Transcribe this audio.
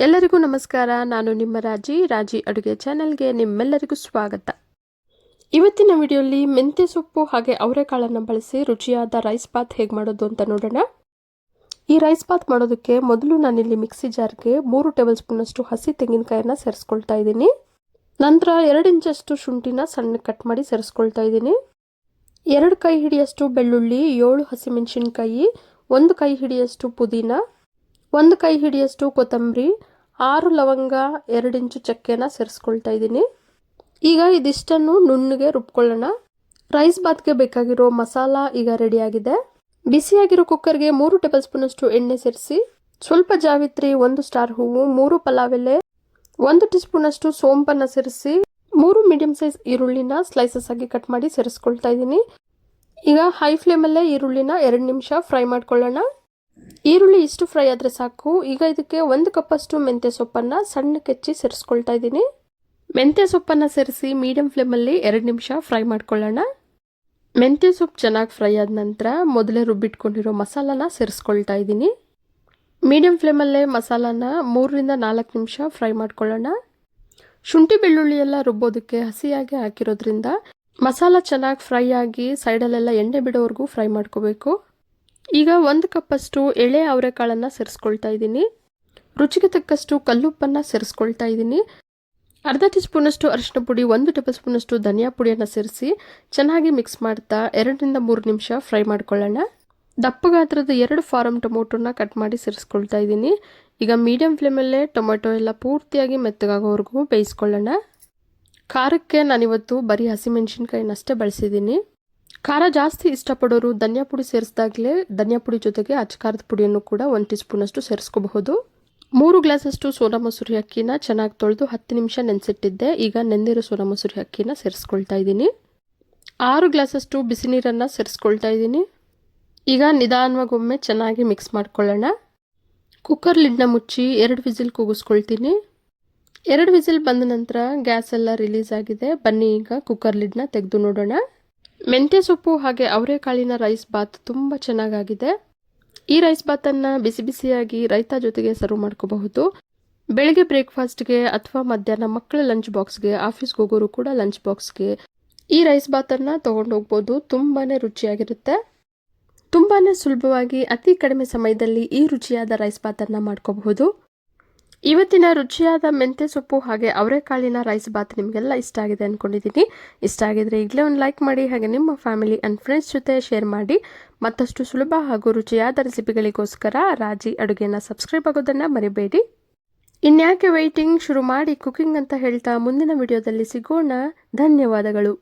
ಎಲ್ಲರಿಗೂ ನಮಸ್ಕಾರ. ನಾನು ನಿಮ್ಮ ರಾಜಿ ಅಡುಗೆ ಚಾನೆಲ್ಗೆ ನಿಮ್ಮೆಲ್ಲರಿಗೂ ಸ್ವಾಗತ. ಇವತ್ತಿನ ವಿಡಿಯೋಲಿ ಮೆಂತ್ಯ ಸೊಪ್ಪು ಹಾಗೆ ಅವರೆಕಾಳನ್ನು ಬಳಸಿ ರುಚಿಯಾದ ರೈಸ್ ಬಾತ್ ಹೇಗೆ ಮಾಡೋದು ಅಂತ ನೋಡೋಣ. ಈ ರೈಸ್ ಬಾತ್ ಮಾಡೋದಕ್ಕೆ ಮೊದಲು ನಾನಿಲ್ಲಿ ಮಿಕ್ಸಿ ಜಾರ್ಗೆ 3 ಟೇಬಲ್ ಸ್ಪೂನಷ್ಟು ಹಸಿ ತೆಂಗಿನಕಾಯಿನ ಸೇರಿಸ್ಕೊಳ್ತಾ ಇದ್ದೀನಿ. ನಂತರ 2 ಇಂಚಷ್ಟು ಶುಂಠಿನ ಸಣ್ಣ ಕಟ್ ಮಾಡಿ ಸೇರಿಸ್ಕೊಳ್ತಾ ಇದ್ದೀನಿ. 2 ಕೈ ಹಿಡಿಯಷ್ಟು ಬೆಳ್ಳುಳ್ಳಿ, 7 ಹಸಿಮೆಣಸಿನಕಾಯಿ, 1 ಕೈ ಹಿಡಿಯಷ್ಟು ಪುದೀನ, 1 ಕೈ ಹಿಡಿಯಷ್ಟು ಕೊತ್ತಂಬರಿ, 6 ಲವಂಗ, 2 ಇಂಚು ಚಕ್ಕೆನ ಸೇರಿಸ್ಕೊಳ್ತಾ ಇದ್ದೀನಿ. ಈಗ ಇದಿಷ್ಟನ್ನು ನುಣ್ಣಗೆ ರುಬ್ಕೊಳ್ಳೋಣ. ರೈಸ್ ಬಾತ್ಗೆ ಬೇಕಾಗಿರೋ ಮಸಾಲ ಈಗ ರೆಡಿಯಾಗಿದೆ. ಬಿಸಿಯಾಗಿರೋ ಕುಕ್ಕರ್ಗೆ 3 ಟೇಬಲ್ ಸ್ಪೂನಷ್ಟು ಎಣ್ಣೆ ಸೇರಿಸಿ ಸ್ವಲ್ಪ ಜಾವಿತ್ರಿ, 1 ಸ್ಟಾರ್ ಹೂವು, 3 ಪಲಾವ್ ಎಲೆ, 1 ಟೀ ಸ್ಪೂನಷ್ಟು ಸೋಂಪನ್ನು ಸೇರಿಸಿ 3 ಮೀಡಿಯಂ ಸೈಜ್ ಈರುಳ್ಳಿನ ಸ್ಲೈಸಸ್ ಆಗಿ ಕಟ್ ಮಾಡಿ ಸೇರಿಸ್ಕೊಳ್ತಾ ಇದ್ದೀನಿ. ಈಗ ಹೈ ಫ್ಲೇಮಲ್ಲೇ ಈರುಳ್ಳಿನ 2 ನಿಮಿಷ ಫ್ರೈ ಮಾಡ್ಕೊಳ್ಳೋಣ. ಈರುಳ್ಳಿ ಇಷ್ಟು ಫ್ರೈ ಆದರೆ ಸಾಕು. ಈಗ ಇದಕ್ಕೆ 1 ಕಪ್ಪಷ್ಟು ಮೆಂತ್ಯ ಸೊಪ್ಪನ್ನು ಸಣ್ಣಕ್ಕೆ ಹೆಚ್ಚಿ ಸೇರಿಸ್ಕೊಳ್ತಾ ಇದ್ದೀನಿ. ಮೆಂತ್ಯ ಸೊಪ್ಪನ್ನು ಸೇರಿಸಿ ಮೀಡಿಯಂ ಫ್ಲೇಮಲ್ಲಿ 2 ನಿಮಿಷ ಫ್ರೈ ಮಾಡ್ಕೊಳ್ಳೋಣ. ಮೆಂತ್ಯ ಸೊಪ್ಪು ಚೆನ್ನಾಗಿ ಫ್ರೈ ಆದ ನಂತರ ಮೊದಲೇ ರುಬ್ಬಿಟ್ಕೊಂಡಿರೋ ಮಸಾಲಾನ ಸೇರಿಸ್ಕೊಳ್ತಾ ಇದ್ದೀನಿ. ಮೀಡಿಯಂ ಫ್ಲೇಮಲ್ಲೇ ಮಸಾಲಾನ 3 ರಿಂದ 4 ನಿಮಿಷ ಫ್ರೈ ಮಾಡ್ಕೊಳ್ಳೋಣ. ಶುಂಠಿ ಬೆಳ್ಳುಳ್ಳಿ ಎಲ್ಲ ರುಬ್ಬೋದಕ್ಕೆ ಹಸಿಯಾಗಿ ಹಾಕಿರೋದ್ರಿಂದ ಮಸಾಲ ಚೆನ್ನಾಗಿ ಫ್ರೈ ಆಗಿ ಸೈಡಲ್ಲೆಲ್ಲ ಎಣ್ಣೆ ಬಿಡೋವರೆಗೂ ಫ್ರೈ ಮಾಡ್ಕೋಬೇಕು. ಈಗ 1 ಕಪ್ಪಷ್ಟು ಎಳೆ ಅವರೆಕಾಳನ್ನು ಸೇರಿಸ್ಕೊಳ್ತಾ ಇದ್ದೀನಿ. ರುಚಿಗೆ ತಕ್ಕಷ್ಟು ಕಲ್ಲುಪ್ಪನ್ನು ಸೇರಿಸ್ಕೊಳ್ತಾ ಇದ್ದೀನಿ. ಅರ್ಧ ಟೀ ಸ್ಪೂನಷ್ಟು ಅರಿಶಿನ ಪುಡಿ, 1 ಟೇಬಲ್ ಸ್ಪೂನಷ್ಟು ಧನಿಯಾ ಪುಡಿಯನ್ನು ಸೇರಿಸಿ ಚೆನ್ನಾಗಿ ಮಿಕ್ಸ್ ಮಾಡ್ತಾ 2 ರಿಂದ 3 ನಿಮಿಷ ಫ್ರೈ ಮಾಡ್ಕೊಳ್ಳೋಣ. ದಪ್ಪ ಗಾತ್ರದ 2 ಫಾರಂ ಟೊಮೊಟೊನ ಕಟ್ ಮಾಡಿ ಸೇರಿಸ್ಕೊಳ್ತಾ ಇದ್ದೀನಿ. ಈಗ ಮೀಡಿಯಂ ಫ್ಲೇಮಲ್ಲೇ ಟೊಮೆಟೊ ಎಲ್ಲ ಪೂರ್ತಿಯಾಗಿ ಮೆತ್ತಗಾಗೋವರೆಗೂ ಬೇಯಿಸ್ಕೊಳ್ಳೋಣ. ಖಾರಕ್ಕೆ ನಾನಿವತ್ತು ಬರೀ ಹಸಿಮೆಣಸಿನ್ಕಾಯಿನಷ್ಟೇ ಬಳಸಿದ್ದೀನಿ. ಖಾರ ಜಾಸ್ತಿ ಇಷ್ಟಪಡೋರು ಧನಿಯಾ ಪುಡಿ ಸೇರಿಸಿದಾಗಲೇ ಧನಿಯಾ ಪುಡಿ ಜೊತೆಗೆ ಅಚ್ಚಕಾರದ ಪುಡಿಯನ್ನು ಕೂಡ 1 ಟೀ ಸ್ಪೂನಷ್ಟು ಸೇರಿಸ್ಕೋಬಹುದು. 3 ಗ್ಲಾಸಷ್ಟು ಸೋನಾ ಮಸೂರಿ ಅಕ್ಕಿನ ಚೆನ್ನಾಗಿ ತೊಳೆದು 10 ನಿಮಿಷ ನೆನೆಸಿಟ್ಟಿದ್ದೆ. ಈಗ ನೆಂದಿರೋ ಸೋನಾ ಮಸೂರಿ ಅಕ್ಕಿನ ಸೇರಿಸ್ಕೊಳ್ತಾ ಇದ್ದೀನಿ. 6 ಗ್ಲಾಸಷ್ಟು ಬಿಸಿ ನೀರನ್ನು ಸೇರಿಸ್ಕೊಳ್ತಾ ಇದ್ದೀನಿ. ಈಗ ನಿಧಾನವಾಗಿ ಒಮ್ಮೆ ಚೆನ್ನಾಗಿ ಮಿಕ್ಸ್ ಮಾಡ್ಕೊಳ್ಳೋಣ. ಕುಕ್ಕರ್ ಲಿಡ್ನ ಮುಚ್ಚಿ 2 ವಿಸಿಲ್ ಕೂಗಿಸ್ಕೊಳ್ತೀನಿ. 2 ವಿಸಿಲ್ ಬಂದ ನಂತರ ಗ್ಯಾಸ್ ಎಲ್ಲ ರಿಲೀಸ್ ಆಗಿದೆ. ಬನ್ನಿ ಈಗ ಕುಕ್ಕರ್ ಲಿಡ್ನ ತೆಗೆದು ನೋಡೋಣ. ಮೆಂತ್ಯ ಸೊಪ್ಪು ಹಾಗೆ ಅವರೆಕಾಳಿನ ರೈಸ್ ಬಾತ್ ತುಂಬ ಚೆನ್ನಾಗಾಗಿದೆ. ಈ ರೈಸ್ ಬಾತನ್ನು ಬಿಸಿ ಬಿಸಿಯಾಗಿ ರೈತ ಜೊತೆಗೆ ಸರ್ವ್ ಮಾಡ್ಕೋಬಹುದು. ಬೆಳಗ್ಗೆ ಬ್ರೇಕ್ಫಾಸ್ಟ್ಗೆ ಅಥವಾ ಮಧ್ಯಾಹ್ನ ಮಕ್ಕಳ ಲಂಚ್ ಬಾಕ್ಸ್ಗೆ, ಆಫೀಸ್ಗೆ ಹೋಗೋರು ಕೂಡ ಲಂಚ್ ಬಾಕ್ಸ್ಗೆ ಈ ರೈಸ್ ಬಾತನ್ನು ತೊಗೊಂಡು ಹೋಗ್ಬೋದು. ತುಂಬಾ ರುಚಿಯಾಗಿರುತ್ತೆ. ತುಂಬಾ ಸುಲಭವಾಗಿ ಅತಿ ಕಡಿಮೆ ಸಮಯದಲ್ಲಿ ಈ ರುಚಿಯಾದ ರೈಸ್ ಬಾತನ್ನು ಮಾಡ್ಕೋಬಹುದು. ಇವತ್ತಿನ ರುಚಿಯಾದ ಮೆಂತ್ಯ ಸೊಪ್ಪು ಹಾಗೆ ಅವರೆಕಾಳಿನ ರೈಸ್ ಬಾತ್ ನಿಮಗೆಲ್ಲ ಇಷ್ಟ ಆಗಿದೆ ಅಂದ್ಕೊಂಡಿದ್ದೀನಿ. ಇಷ್ಟ ಆಗಿದ್ರೆ ಈಗಲೇ ಒಂದು ಲೈಕ್ ಮಾಡಿ, ಹಾಗೆ ನಿಮ್ಮ ಫ್ಯಾಮಿಲಿ ಆ್ಯಂಡ್ ಫ್ರೆಂಡ್ಸ್ ಜೊತೆ ಶೇರ್ ಮಾಡಿ. ಮತ್ತಷ್ಟು ಸುಲಭ ಹಾಗೂ ರುಚಿಯಾದ ರೆಸಿಪಿಗಳಿಗೋಸ್ಕರ ರಾಜಿ ಅಡುಗೆನ ಸಬ್ಸ್ಕ್ರೈಬ್ ಆಗೋದನ್ನು ಮರಿಬೇಡಿ. ಇನ್ಯಾಕೆ ವೆಯ್ಟಿಂಗ್, ಶುರು ಮಾಡಿ ಕುಕಿಂಗ್ ಅಂತ ಹೇಳ್ತಾ ಮುಂದಿನ ವಿಡಿಯೋದಲ್ಲಿ ಸಿಗೋಣ. ಧನ್ಯವಾದಗಳು.